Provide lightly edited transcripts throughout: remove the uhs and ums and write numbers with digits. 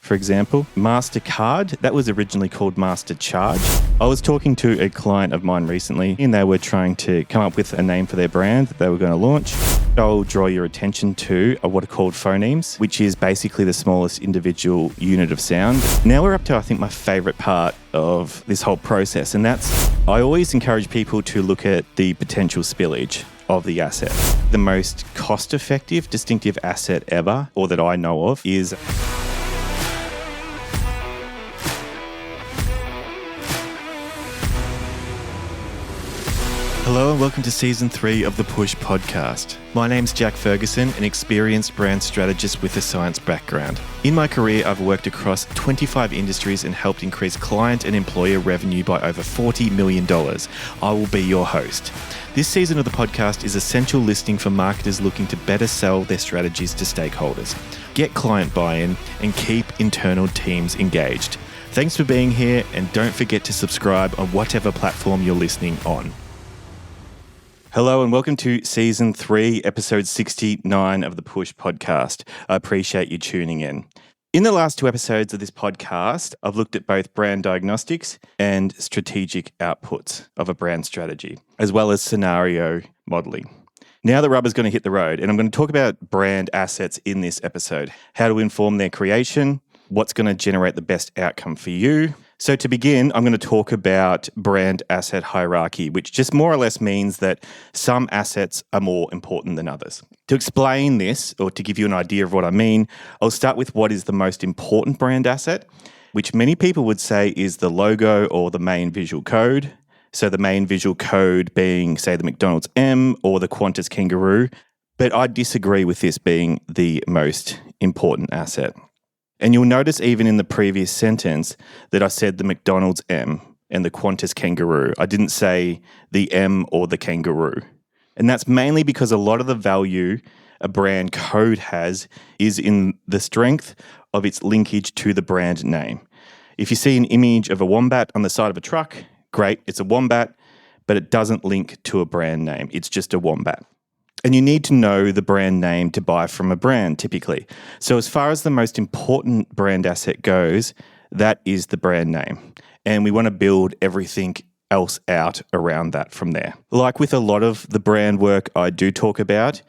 for example. MasterCard, that was originally called MasterCharge. I was talking to a client of mine recently and they were trying to come up with a name for their brand that they were going to launch. I'll draw your attention to what are called phonemes, which is basically the smallest individual unit of sound. Now we're up to, I think, my favourite part of this whole process, and that's I always encourage people to look at the potential spillage of the asset. The most cost-effective distinctive asset ever, or that I know of, is Hello and welcome to Season 3 of the Push podcast. My name's Jack Ferguson, an experienced brand strategist with a science background. In my career, I've worked across 25 industries and helped increase client and employer revenue by over $40 million. I will be your host. This season of the podcast is essential listening for marketers looking to better sell their strategies to stakeholders, get client buy-in, and keep internal teams engaged. Thanks for being here, and don't forget to subscribe on whatever platform you're listening on. Hello and welcome to Season 3, Episode 69 of the Push podcast. I appreciate you tuning in. In the last two episodes of this podcast, I've looked at both brand diagnostics and strategic outputs of a brand strategy, as well as scenario modeling. Now the rubber's going to hit the road, and I'm going to talk about brand assets in this episode, how to inform their creation, what's going to generate the best outcome for you. So to begin, I'm going to talk about brand asset hierarchy, which just more or less means that some assets are more important than others. To explain this, or to give you an idea of what I mean, I'll start with what is the most important brand asset, which many people would say is the logo or the main visual code. So the main visual code being, say, the McDonald's M or the Qantas kangaroo. But I disagree with this being the most important asset. And you'll notice even in the previous sentence that I said the McDonald's M and the Qantas kangaroo. I didn't say the M or the kangaroo. And that's mainly because a lot of the value a brand code has is in the strength of its linkage to the brand name. If you see an image of a wombat on the side of a truck, great, it's a wombat, but it doesn't link to a brand name. It's just a wombat. And you need to know the brand name to buy from a brand, typically. So as far as the most important brand asset goes, that is the brand name. And we want to build everything else out around that from there. Like with a lot of the brand work I do talk about,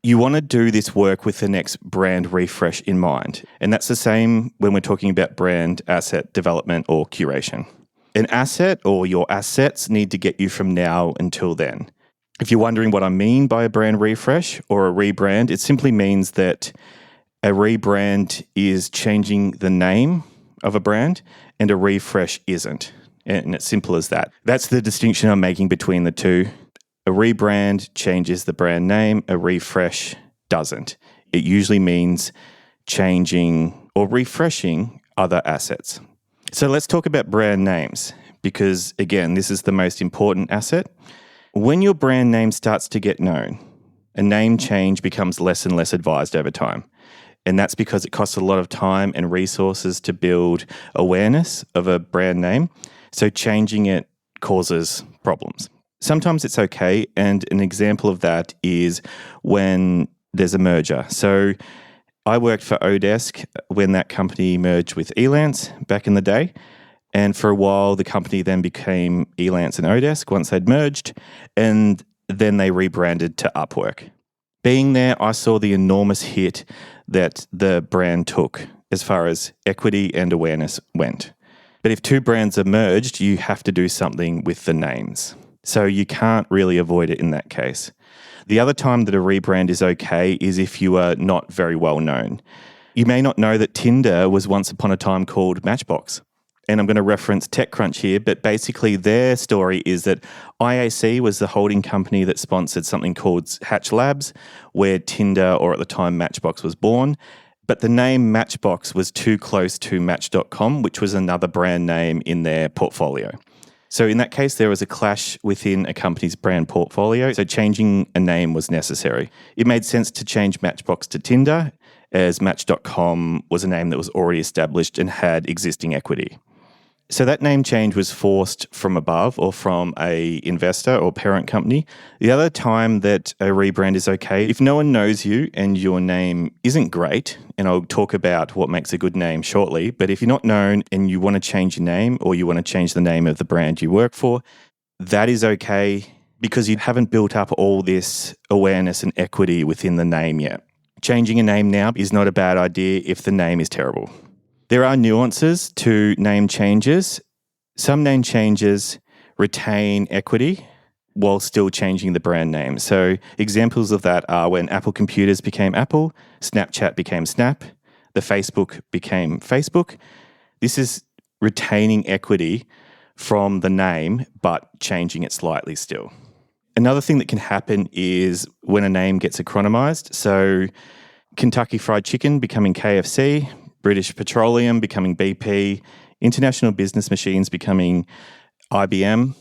you want to do this work with the next brand refresh in mind. And that's the same when we're talking about brand asset development or curation. An asset or your assets need to get you from now until then. If you're wondering what I mean by a brand refresh or a rebrand, it simply means that a rebrand is changing the name of a brand and a refresh isn't. And it's simple as that. That's the distinction I'm making between the two. A rebrand changes the brand name, a refresh doesn't. It usually means changing or refreshing other assets. So let's talk about brand names because, again, this is the most important asset. When your brand name starts to get known, a name change becomes less and less advised over time. And that's because it costs a lot of time and resources to build awareness of a brand name. So changing it causes problems. Sometimes it's okay. And an example of that is when there's a merger. So I worked for Odesk when that company merged with Elance back in the day. And for a while, the company then became Elance and Odesk once they'd merged, and then they rebranded to Upwork. Being there, I saw the enormous hit that the brand took as far as equity and awareness went. But if two brands are merged, you have to do something with the names. So you can't really avoid it in that case. The other time that a rebrand is okay is if you are not very well known. You may not know that Tinder was once upon a time called Matchbox. And I'm going to reference TechCrunch here, but basically their story is that IAC was the holding company that sponsored something called Hatch Labs, where Tinder, or at the time Matchbox, was born. But the name Matchbox was too close to Match.com, which was another brand name in their portfolio. So in that case, there was a clash within a company's brand portfolio, so changing a name was necessary. It made sense to change Matchbox to Tinder, as Match.com was a name that was already established and had existing equity. So that name change was forced from above or from a investor or parent company. The other time that a rebrand is okay, if no one knows you and your name isn't great, and I'll talk about what makes a good name shortly, but if you're not known and you want to change your name or you want to change the name of the brand you work for, that is okay because you haven't built up all this awareness and equity within the name yet. Changing a name now is not a bad idea if the name is terrible. There are nuances to name changes. Some name changes retain equity while still changing the brand name. So examples of that are when Apple Computers became Apple, Snapchat became Snap, the Facebook became Facebook. This is retaining equity from the name, but changing it slightly still. Another thing that can happen is when a name gets acronymized. So Kentucky Fried Chicken becoming KFC, British Petroleum becoming BP, International Business Machines becoming IBM,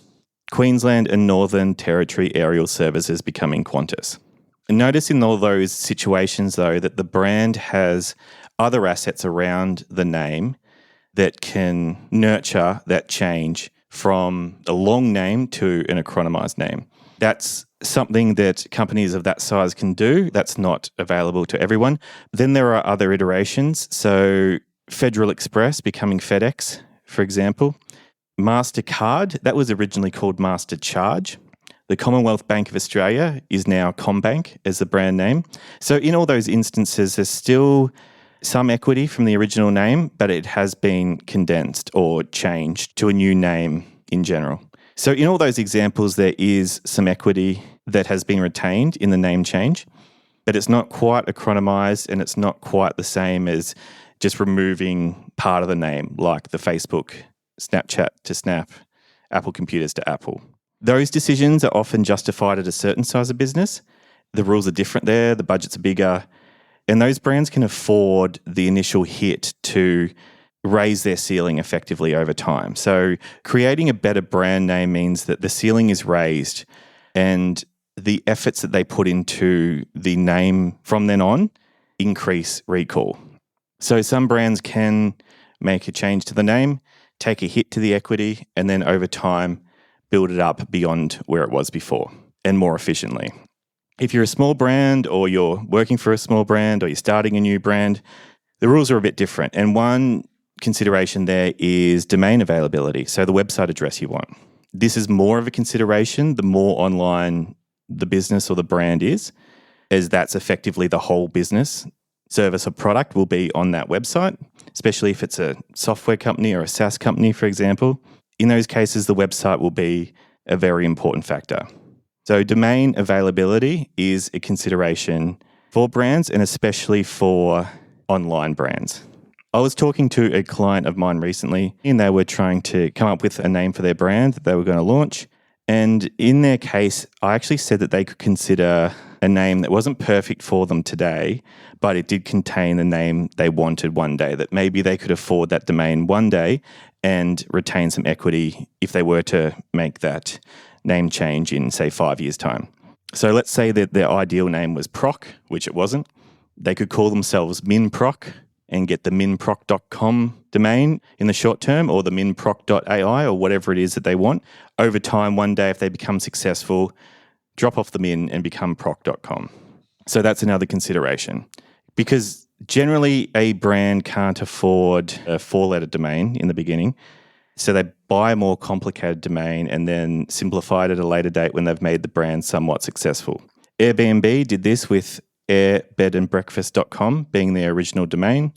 Queensland and Northern Territory Aerial Services becoming Qantas. And notice in all those situations, though, that the brand has other assets around the name that can nurture that change from a long name to an acronymized name. That's something that companies of that size can do. That's not available to everyone. Then there are other iterations. So Federal Express becoming FedEx, for example. MasterCard, that was originally called MasterCharge. The Commonwealth Bank of Australia is now CommBank as the brand name. So in all those instances, there's still some equity from the original name, but it has been condensed or changed to a new name in general. So in all those examples, there is some equity that has been retained in the name change, but it's not quite acronymized and it's not quite the same as just removing part of the name, like the Facebook, Snapchat to Snap, Apple Computers to Apple. Those decisions are often justified at a certain size of business. The rules are different there, the budgets are bigger, and those brands can afford the initial hit to raise their ceiling effectively over time. So creating a better brand name means that the ceiling is raised and the efforts that they put into the name from then on increase recall. So some brands can make a change to the name, take a hit to the equity, and then over time build it up beyond where it was before and more efficiently. If you're a small brand or you're working for a small brand or you're starting a new brand, the rules are a bit different. And one consideration there is domain availability, so the website address you want. This is more of a consideration the more online the business or the brand is, as that's effectively the whole business. Service or product will be on that website, especially if it's a software company or a SaaS company, for example. In those cases, the website will be a very important factor. So domain availability is a consideration for brands and especially for online brands. I was talking to a client of mine recently and they were trying to come up with a name for their brand that they were going to launch. And in their case, I actually said that they could consider a name that wasn't perfect for them today, but it did contain the name they wanted one day, that maybe they could afford that domain one day and retain some equity if they were to make that name change in, say, 5 years' time. So let's say that their ideal name was Proc, which it wasn't. They could call themselves MinProc and get the minproc.com domain in the short term or the minproc.ai or whatever it is that they want. Over time, one day, if they become successful, drop off the min and become proc.com. So that's another consideration. Because generally, a brand can't afford a 4-letter domain in the beginning. So they buy a more complicated domain and then simplify it at a later date when they've made the brand somewhat successful. Airbnb did this with airbedandbreakfast.com being their original domain.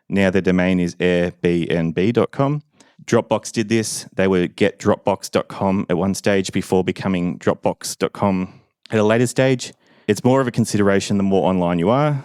Now their domain is airbnb.com. Dropbox did this. They were getdropbox.com at one stage before becoming dropbox.com at a later stage. It's more of a consideration the more online you are.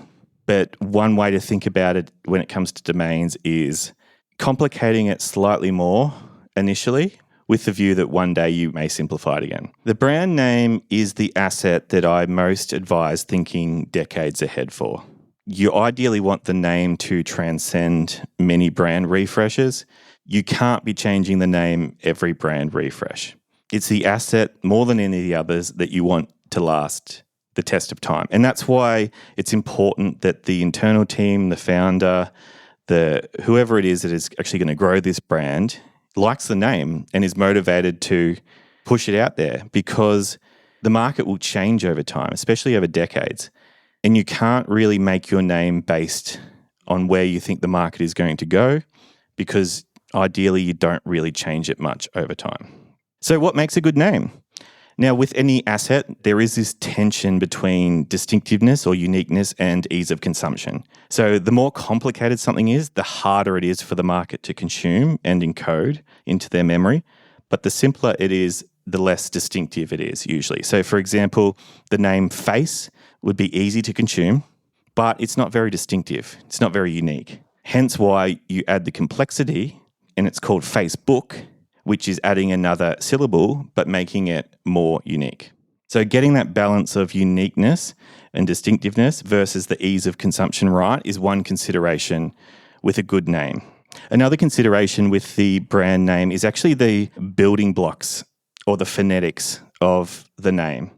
But one way to think about it when it comes to domains is complicating it slightly more initially with the view that one day you may simplify it again. The brand name is the asset that I most advise thinking decades ahead for. You ideally want the name to transcend many brand refreshes. You can't be changing the name every brand refresh. It's the asset more than any of the others that you want to last the test of time. And that's why it's important that the internal team, the founder, whoever it is that is actually going to grow this brand likes the name and is motivated to push it out there because the market will change over time, especially over decades. And you can't really make your name based on where you think the market is going to go because ideally you don't really change it much over time. So what makes a good name? Now, with any asset, there is this tension between distinctiveness or uniqueness and ease of consumption. So the more complicated something is, the harder it is for the market to consume and encode into their memory. But the simpler it is, the less distinctive it is usually. So for example, the name face would be easy to consume, but it's not very distinctive. It's not very unique. Hence why you add the complexity, and it's called Facebook, which is adding another syllable, but making it more unique. So getting that balance of uniqueness and distinctiveness versus the ease of consumption right is one consideration with a good name. Another consideration with the brand name is actually the building blocks or the phonetics of the name.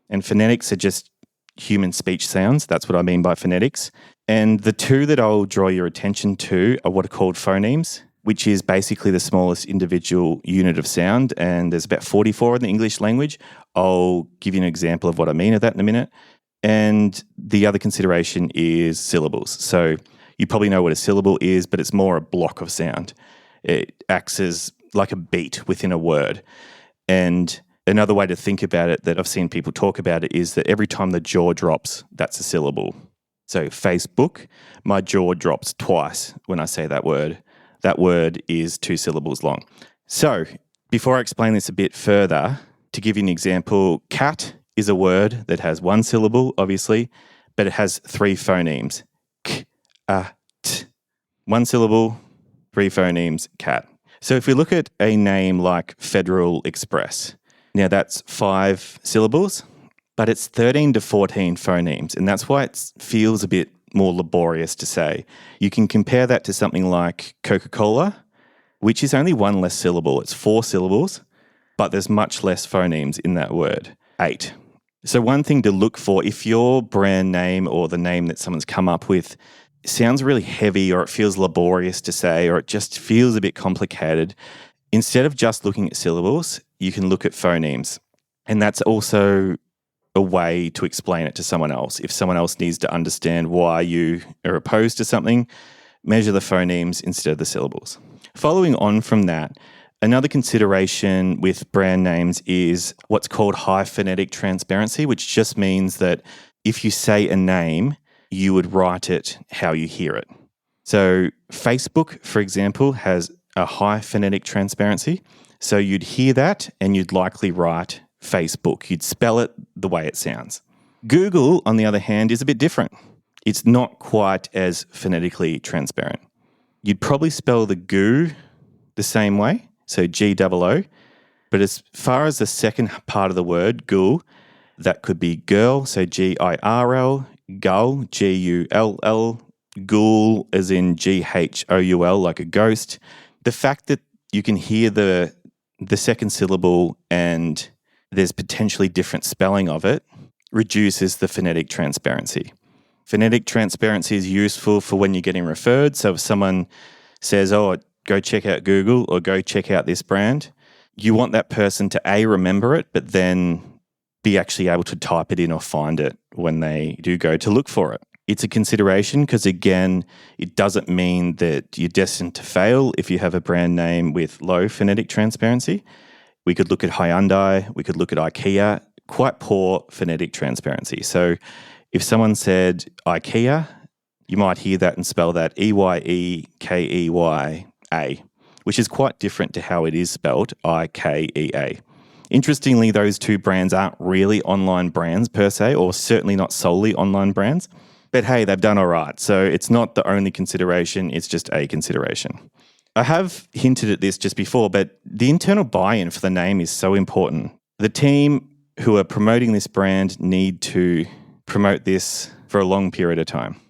And phonetics are just human speech sounds. That's what I mean by phonetics. And the two that I'll draw your attention to are what are called phonemes, which is basically the smallest individual unit of sound. And there's about 44 in the English language. I'll give you an example of what I mean of that in a minute. And the other consideration is syllables. So you probably know what a syllable is, but it's more a block of sound. It acts as like a beat within a word. And another way to think about it that I've seen people talk about it is that every time the jaw drops, that's a syllable. So Facebook, my jaw drops twice when I say that word. That word is 2 syllables long. So before I explain this a bit further, to give you an example, cat is a word that has 1 syllable, obviously, but it has 3 phonemes. K, a, t. 1 syllable, 3 phonemes, cat. So if we look at a name like Federal Express, now that's 5 syllables, but it's 13 to 14 phonemes, and that's why it feels a bit more laborious to say. You can compare that to something like Coca-Cola, which is only 1 less syllable. It's 4 syllables, but there's much less phonemes in that word, 8. So one thing to look for, if your brand name or the name that someone's come up with sounds really heavy or it feels laborious to say or it just feels a bit complicated, instead of just looking at syllables, you can look at phonemes. And that's also a way to explain it to someone else. If someone else needs to understand why you are opposed to something, measure the phonemes instead of the syllables. Following on from that, another consideration with brand names is what's called high phonetic transparency, which just means that if you say a name, you would write it how you hear it. So Facebook, for example, has a high phonetic transparency. So you'd hear that and you'd likely write Facebook. You'd spell it the way it sounds. Google, on the other hand, is a bit different. It's not quite as phonetically transparent. You'd probably spell the goo the same way, so G-O-O. But as far as the second part of the word, ghoul, that could be girl, so G-I-R-L, gull, G-U-L-L, ghoul as in G-H-O-U-L, like a ghost. The fact that you can hear the second syllable and there's potentially different spelling of it reduces the phonetic transparency. Phonetic transparency is useful for when you're getting referred. So if someone says, oh, go check out Google or go check out this brand, you want that person to A, remember it, but then be actually able to type it in or find it when they do go to look for it. It's a consideration because, again, it doesn't mean that you're destined to fail if you have a brand name with low phonetic transparency. We could look at Hyundai, we could look at IKEA, quite poor phonetic transparency. So if someone said IKEA, you might hear that and spell that E-Y-E-K-E-Y-A, which is quite different to how it is spelled, I-K-E-A. Interestingly, those two brands aren't really online brands per se, or certainly not solely online brands. But hey, they've done all right. So it's not the only consideration, it's just a consideration. I have hinted at this just before, but the internal buy-in for the name is so important. The team who are promoting this brand need to promote this for a long period of time.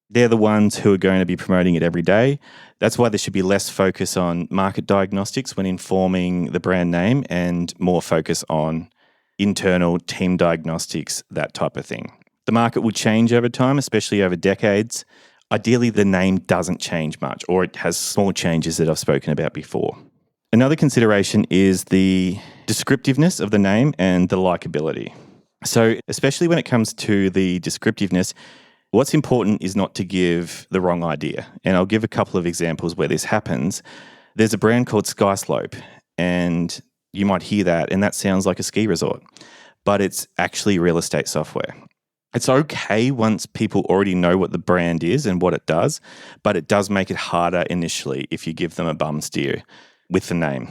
They're the ones who are going to be promoting it every day. That's why there should be less focus on market diagnostics when informing the brand name and more focus on internal team diagnostics, that type of thing. The market will change over time, especially over decades. Ideally, the name doesn't change much, or it has small changes that I've spoken about before. Another consideration is the descriptiveness of the name and the likability. So especially when it comes to the descriptiveness, what's important is not to give the wrong idea. And I'll give a couple of examples where this happens. There's a brand called Skyslope, and you might hear that, and that sounds like a ski resort, but it's actually real estate software. It's okay once people already know what the brand is and what it does, but it does make it harder initially if you give them a bum steer with the name.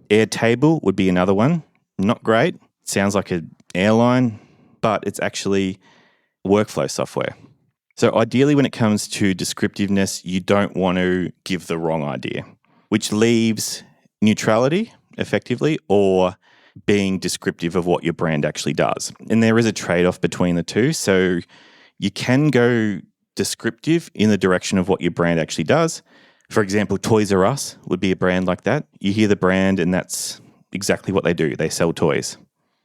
Airtable would be another one. Not great. Sounds like an airline, but it's actually workflow software. So ideally, when it comes to descriptiveness, you don't want to give the wrong idea, which leaves neutrality effectively or being descriptive of what your brand actually does. And there is a trade-off between the two. So you can go descriptive in the direction of what your brand actually does. For example, Toys R Us would be a brand like that. You hear the brand and that's exactly what they do. They sell toys.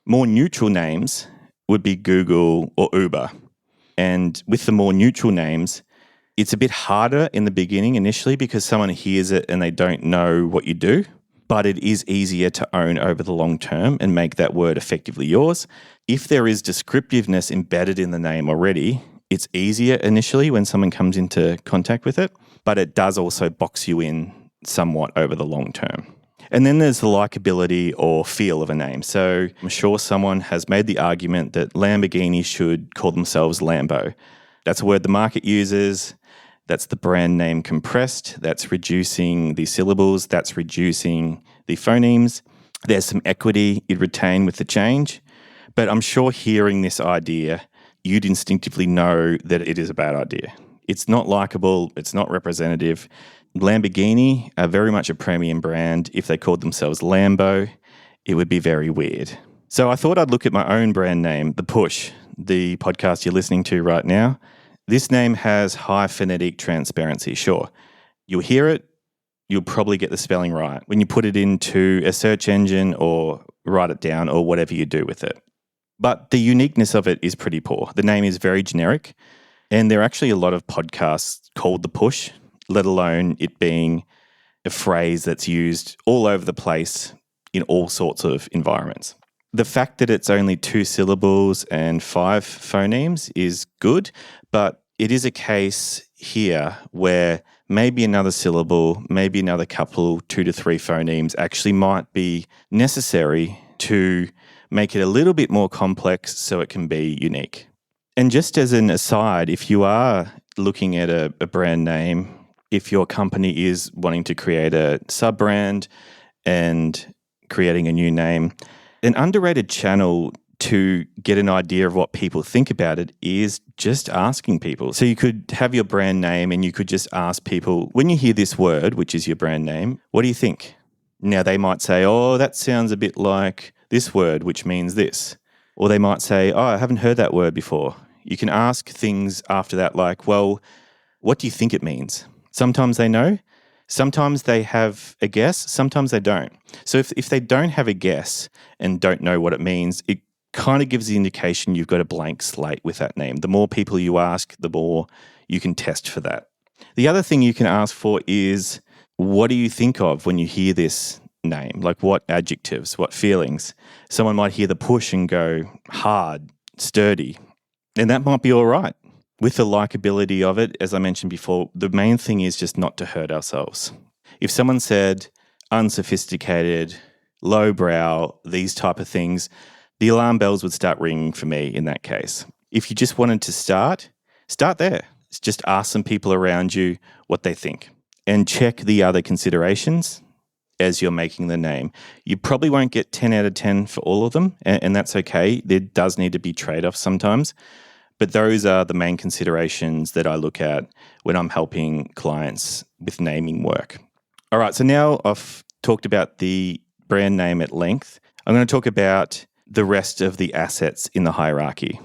More neutral names would be Google or Uber. And with the more neutral names, it's a bit harder in the beginning initially because someone hears it and they don't know what you do. But it is easier to own over the long term and make that word effectively yours. If there is descriptiveness embedded in the name already, it's easier initially when someone comes into contact with it, but it does also box you in somewhat over the long term. And then there's the likability or feel of a name. So I'm sure someone has made the argument that Lamborghini should call themselves Lambo. That's a word the market uses. That's the brand name compressed. That's reducing the syllables. That's reducing the phonemes. There's some equity you'd retain with the change. But I'm sure hearing this idea, you'd instinctively know that it is a bad idea. It's not likable. It's not representative. Lamborghini are very much a premium brand. If they called themselves Lambo, it would be very weird. So I thought I'd look at my own brand name, The Push, the podcast you're listening to right now. This name has high phonetic transparency, sure. You'll hear it, you'll probably get the spelling right when you put it into a search engine or write it down or whatever you do with it. But the uniqueness of it is pretty poor. The name is very generic, and there are actually a lot of podcasts called The Push, let alone it being a phrase that's used all over the place in all sorts of environments. The fact that it's only 2 syllables and 5 phonemes is good, but it is a case here where maybe another syllable, maybe another couple, 2 to 3 phonemes actually might be necessary to make it a little bit more complex so it can be unique. And just as an aside, if you are looking at a brand name, if your company is wanting to create a sub-brand and creating a new name, an underrated channel to get an idea of what people think about it is just asking people. So you could have your brand name and you could just ask people, when you hear this word, which is your brand name, what do you think? Now they might say, oh, that sounds a bit like this word, which means this. Or they might say, oh, I haven't heard that word before. You can ask things after that like, well, what do you think it means? Sometimes they know. Sometimes they have a guess, sometimes they don't. So if they don't have a guess and don't know what it means, it kind of gives the indication you've got a blank slate with that name. The more people you ask, the more you can test for that. The other thing you can ask for is, what do you think of when you hear this name? Like what adjectives, what feelings? Someone might hear The Push and go hard, sturdy, and that might be all right. With the likability of it, as I mentioned before, the main thing is just not to hurt ourselves. If someone said unsophisticated, lowbrow, these type of things, the alarm bells would start ringing for me in that case. If you just wanted to start there. Just ask some people around you what they think and check the other considerations as you're making the name. You probably won't get 10 out of 10 for all of them, and that's okay. There does need to be trade-offs sometimes. But those are the main considerations that I look at when I'm helping clients with naming work. All right, so now I've talked about the brand name at length. I'm going to talk about the rest of the assets in the hierarchy.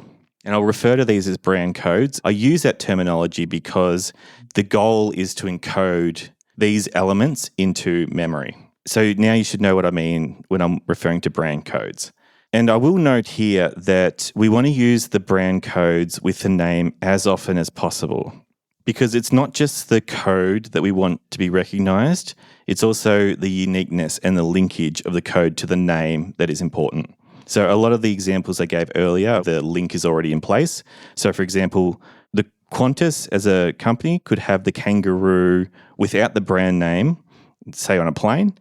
And I'll refer to these as brand codes. I use that terminology because the goal is to encode these elements into memory. So now you should know what I mean when I'm referring to brand codes. And I will note here that we want to use the brand codes with the name as often as possible. because it's not just the code that we want to be recognized, it's also the uniqueness and the linkage of the code to the name that is important. So a lot of the examples I gave earlier, the link is already in place. So for example, the Qantas as a company could have the kangaroo without the brand name, say on a plane,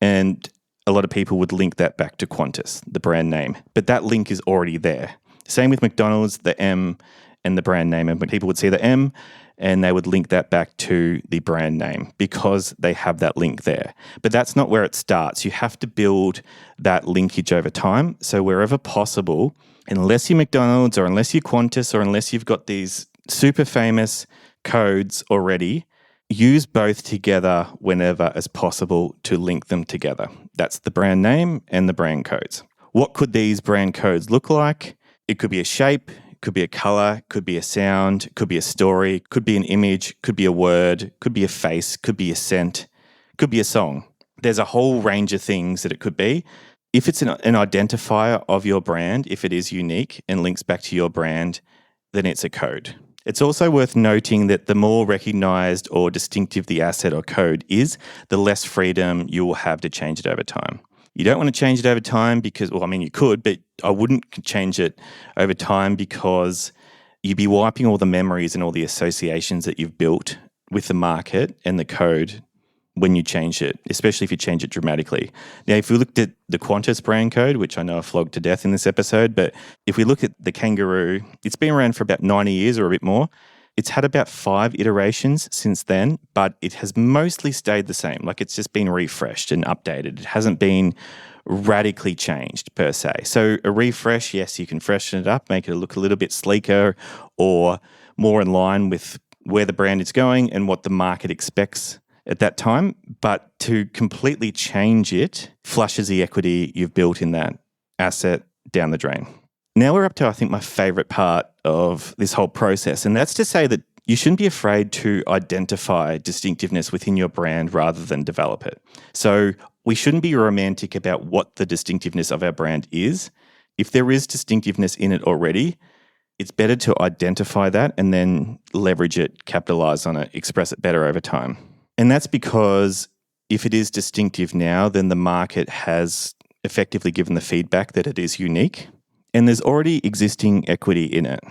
and a lot of people would link that back to Qantas, the brand name. But that link is already there. Same with McDonald's, the M and the brand name. And people would see the M and they would link that back to the brand name because they have that link there. But that's not where it starts. You have to build that linkage over time. So wherever possible, unless you're McDonald's or unless you're Qantas or unless you've got these super famous codes already, use both together whenever as possible to link them together. That's the brand name and the brand codes. What could these brand codes look like? It could be a shape, could be a color, could be a sound, could be a story, could be an image, could be a word, could be a face, could be a scent, could be a song. There's a whole range of things that it could be. If it's an identifier of your brand, if it is unique and links back to your brand, then it's a code. It's also worth noting that the more recognized or distinctive the asset or code is, the less freedom you will have to change it over time. You don't want to change it over time because, you could, but I wouldn't change it over time because you'd be wiping all the memories and all the associations that you've built with the market and the code when you change it, especially if you change it dramatically. Now, if we looked at the Qantas brand code, which I know I flogged to death in this episode, but if we look at the kangaroo, it's been around for about 90 years or a bit more. It's had about 5 iterations since then, but it has mostly stayed the same. Like it's just been refreshed and updated. It hasn't been radically changed per se. So a refresh, yes, you can freshen it up, make it look a little bit sleeker or more in line with where the brand is going and what the market expects at that time. But to completely change it flushes the equity you've built in that asset down the drain. Now we're up to, I think, my favorite part of this whole process, and that's to say that you shouldn't be afraid to identify distinctiveness within your brand rather than develop it. So we shouldn't be romantic about what the distinctiveness of our brand is. If there is distinctiveness in it already, it's better to identify that and then leverage it, capitalize on it, express it better over time. And that's because if it is distinctive now, then the market has effectively given the feedback that it is unique. And there's already existing equity in it.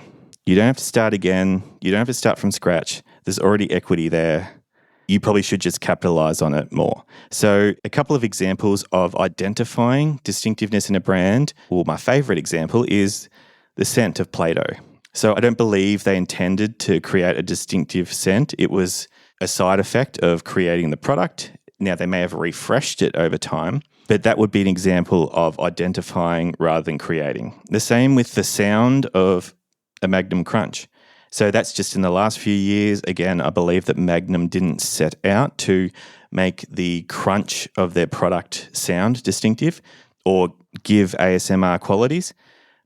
You don't have to start again. You don't have to start from scratch. There's already equity there. You probably should just capitalize on it more. So a couple of examples of identifying distinctiveness in a brand. Well, my favorite example is the scent of Play-Doh. So I don't believe they intended to create a distinctive scent. It was a side effect of creating the product. Now, they may have refreshed it over time, but that would be an example of identifying rather than creating. The same with the sound of a Magnum Crunch. So that's just in the last few years. Again, I believe that Magnum didn't set out to make the crunch of their product sound distinctive or give ASMR qualities,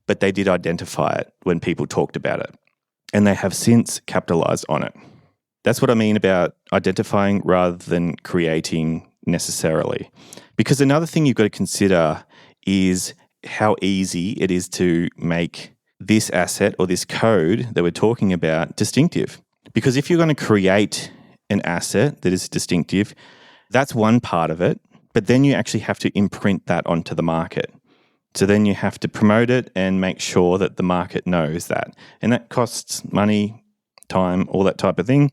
but they did identify it when people talked about it. And they have since capitalized on it. That's what I mean about identifying rather than creating necessarily. Because another thing you've got to consider is how easy it is to make this asset or this code that we're talking about distinctive. Because if you're going to create an asset that is distinctive, that's one part of it, but then you actually have to imprint that onto the market. So then you have to promote it and make sure that the market knows that. And that costs money, time, all that type of thing.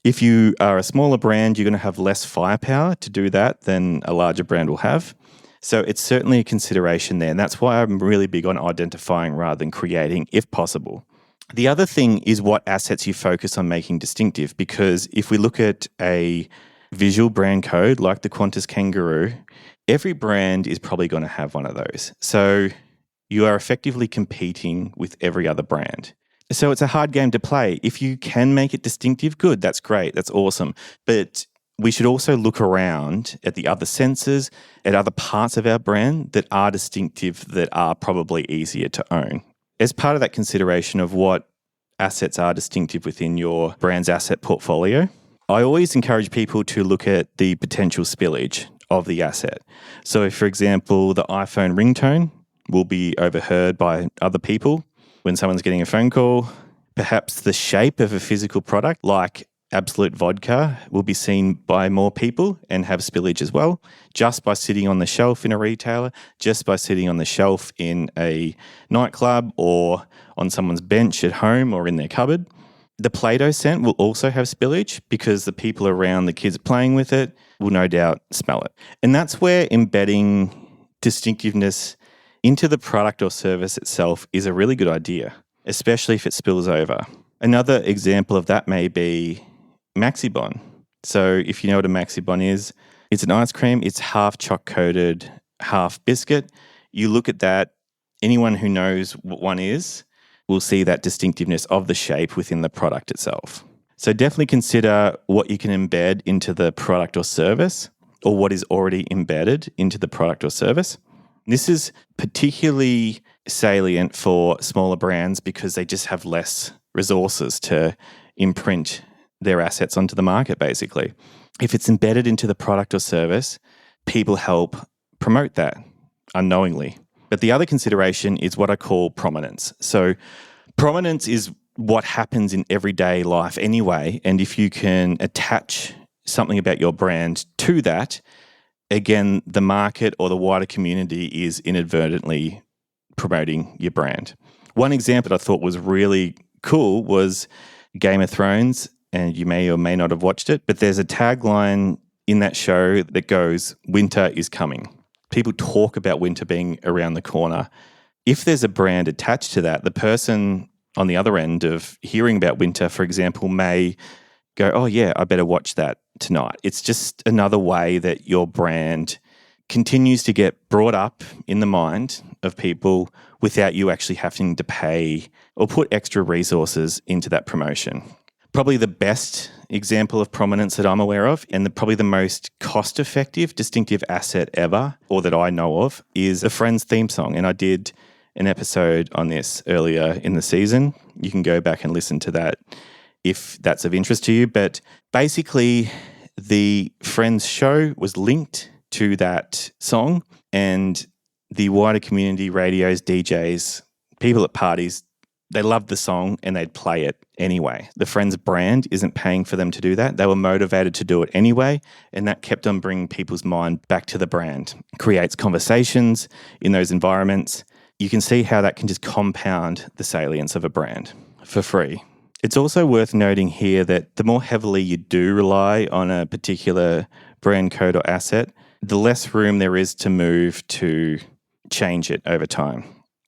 If you are a smaller brand, you're going to have less firepower to do that than a larger brand will have. So it's certainly a consideration there. And that's why I'm really big on identifying rather than creating, if possible. The other thing is what assets you focus on making distinctive, because if we look at a visual brand code like the Qantas kangaroo, every brand is probably going to have one of those. So you are effectively competing with every other brand. So it's a hard game to play. If you can make it distinctive, good, that's great, that's awesome. But we should also look around at the other senses, at other parts of our brand that are distinctive, that are probably easier to own. As part of that consideration of what assets are distinctive within your brand's asset portfolio, I always encourage people to look at the potential spillage of the asset. So if, for example, the iPhone ringtone will be overheard by other people when someone's getting a phone call, Perhaps the shape of a physical product, like Absolute Vodka, will be seen by more people and have spillage as well, just by sitting on the shelf in a retailer, just by sitting on the shelf in a nightclub or on someone's bench at home or in their cupboard. The Play-Doh scent will also have spillage because the people around the kids playing with it will no doubt smell it. And that's where embedding distinctiveness into the product or service itself is a really good idea, especially if it spills over. Another example of that may be Maxibon. So if you know what a Maxibon is, it's an ice cream. It's half choc-coated, half biscuit. You look at that, anyone who knows what one is will see that distinctiveness of the shape within the product itself. So definitely consider what you can embed into the product or service, or what is already embedded into the product or service. This is particularly salient for smaller brands because they just have less resources to imprint their assets onto the market, basically. If it's embedded into the product or service, people help promote that unknowingly. But the other consideration is what I call prominence. So prominence is what happens in everyday life anyway. And if you can attach something about your brand to that, again, the market or the wider community is inadvertently promoting your brand. One example I thought was really cool was Game of Thrones, and you may or may not have watched it, but there's a tagline in that show that goes, "Winter is coming." People talk about winter being around the corner. If there's a brand attached to that, the person on the other end of hearing about winter, for example, may go, "Oh yeah, I better watch that tonight." It's just another way that your brand continues to get brought up in the mind of people without you actually having to pay or put extra resources into that promotion. Probably the best example of prominence that I'm aware of, and probably the most cost-effective distinctive asset ever, or that I know of, is a Friends theme song. And I did an episode on this earlier in the season. You can go back and listen to that if that's of interest to you. But basically, the Friends show was linked to that song, and the wider community, radios, DJs, people at parties, they loved the song and they'd play it anyway. The Friends brand isn't paying for them to do that. They were motivated to do it anyway, and that kept on bringing people's mind back to the brand. It creates conversations in those environments. You can see how that can just compound the salience of a brand for free. It's also worth noting here that the more heavily you do rely on a particular brand code or asset, the less room there is to move to change it over time.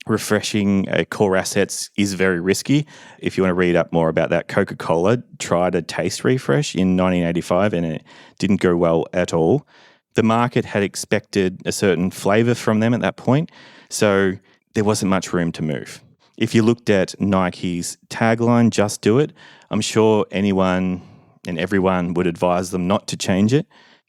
Refreshing core assets is very risky. If you want to read up more about that, Coca-Cola tried a taste refresh in 1985 and it didn't go well at all. The market had expected a certain flavour from them at that point, so there wasn't much room to move. If you looked at Nike's tagline, "Just Do It," I'm sure anyone and everyone would advise them not to change it.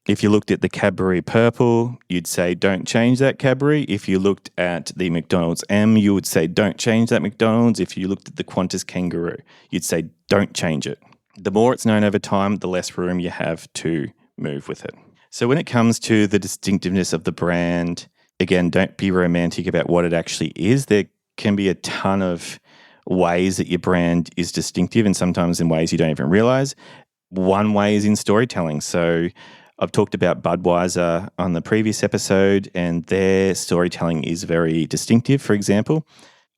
If you looked at the Cadbury Purple, you'd say, "Don't change that Cadbury." If you looked at the McDonald's M, you would say, "Don't change that McDonald's." If you looked at the Qantas Kangaroo, you'd say, "Don't change it." The more it's known over time, the less room you have to move with it. So when it comes to the distinctiveness of the brand, again, don't be romantic about what it actually is. There can be a ton of ways that your brand is distinctive, and sometimes in ways you don't even realize. One way is in storytelling. So I've talked about Budweiser on the previous episode, and their storytelling is very distinctive. For example,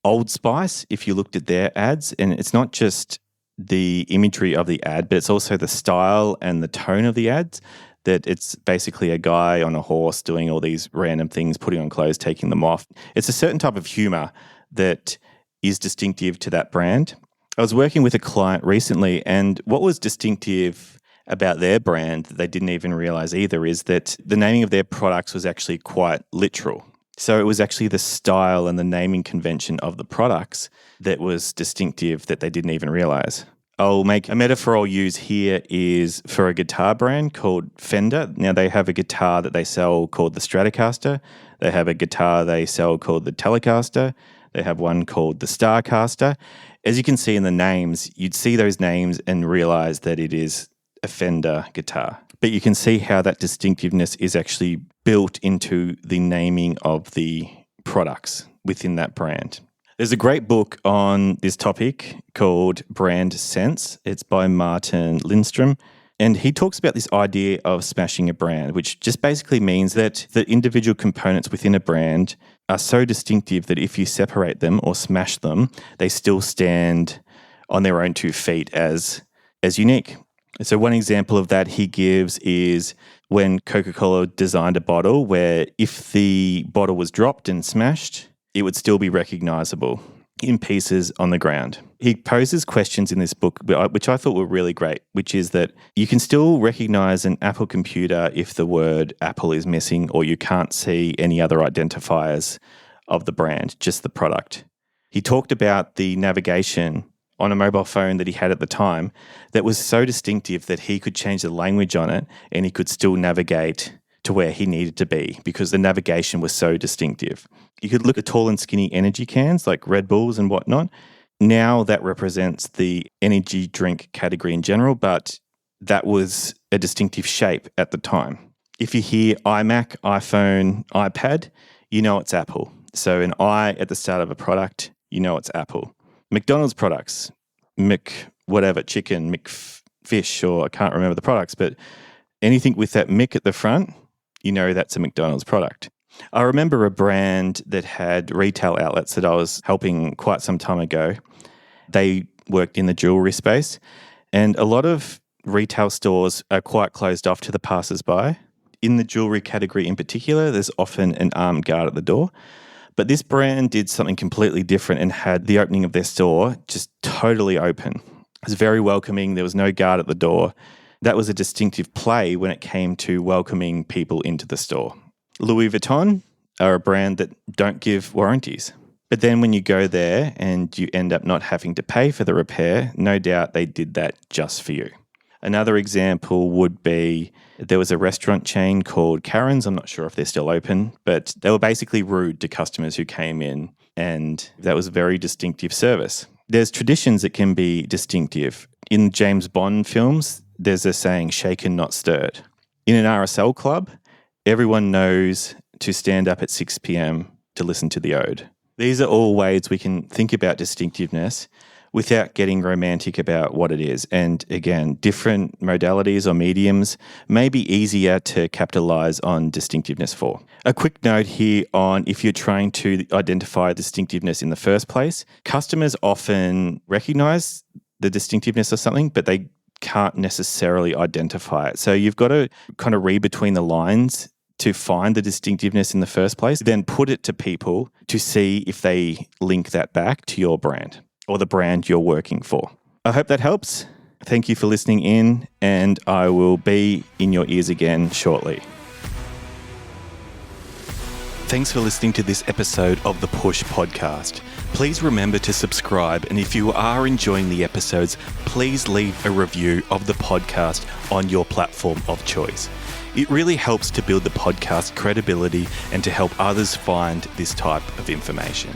Old Spice, if you looked at their ads, and it's not just the imagery of the ad, but it's also the style and the tone of the ads, that it's basically a guy on a horse doing all these random things, putting on clothes, taking them off. It's a certain type of humor that is distinctive to that brand. I was working with a client recently, and what was distinctive about their brand that they didn't even realize either is that the naming of their products was actually quite literal. So it was actually the style and the naming convention of the products that was distinctive that they didn't even realize. I'll make a metaphor I'll use here is for a guitar brand called Fender. Now they have a guitar that they sell called the Stratocaster. They have a guitar they sell called the Telecaster. They have one called the Starcaster. As you can see in the names, you'd see those names and realize that it is a Fender guitar. But you can see how that distinctiveness is actually built into the naming of the products within that brand. There's a great book on this topic called Brand Sense. It's by Martin Lindstrom. And he talks about this idea of smashing a brand, which just basically means that the individual components within a brand are so distinctive that if you separate them or smash them, they still stand on their own 2 feet as unique. So one example of that he gives is when Coca-Cola designed a bottle where if the bottle was dropped and smashed, it would still be recognizable in pieces on the ground. He poses questions in this book, which I thought were really great, which is that you can still recognize an Apple computer if the word Apple is missing or you can't see any other identifiers of the brand, just the product. He talked about the navigation on a mobile phone that he had at the time that was so distinctive that he could change the language on it and he could still navigate to where he needed to be because the navigation was so distinctive. You could look at tall and skinny energy cans like Red Bulls and whatnot. Now that represents the energy drink category in general, but that was a distinctive shape at the time. If you hear iMac, iPhone, iPad, you know it's Apple. So an I at the start of a product, you know it's Apple. McDonald's products, chicken, McFish, or I can't remember the products, but anything with that Mick at the front, you know that's a McDonald's product. I remember a brand that had retail outlets that I was helping quite some time ago. They worked in the jewelry space, and a lot of retail stores are quite closed off to the passers-by. In the jewelry category in particular, there's often an armed guard at the door. But this brand did something completely different and had the opening of their store just totally open. It was very welcoming. There was no guard at the door. That was a distinctive play when it came to welcoming people into the store. Louis Vuitton are a brand that don't give warranties. But then when you go there and you end up not having to pay for the repair, no doubt they did that just for you. Another example would be there was a restaurant chain called Karen's. I'm not sure if they're still open, but they were basically rude to customers who came in, and that was a very distinctive service. There's traditions that can be distinctive. In James Bond films, there's a saying, shaken, not stirred. In an RSL club, everyone knows to stand up at 6 p.m. to listen to the ode. These are all ways we can think about distinctiveness without getting romantic about what it is. And again, different modalities or mediums may be easier to capitalize on distinctiveness for. A quick note here on if you're trying to identify distinctiveness in the first place, customers often recognize the distinctiveness of something, but they can't necessarily identify it. So you've got to kind of read between the lines to find the distinctiveness in the first place, then put it to people to see if they link that back to your brand or the brand you're working for. I hope that helps. Thank you for listening in, and I will be in your ears again shortly. Thanks for listening to this episode of the Push Podcast. Please remember to subscribe, and if you are enjoying the episodes, please leave a review of the podcast on your platform of choice. It really helps to build the podcast credibility and to help others find this type of information.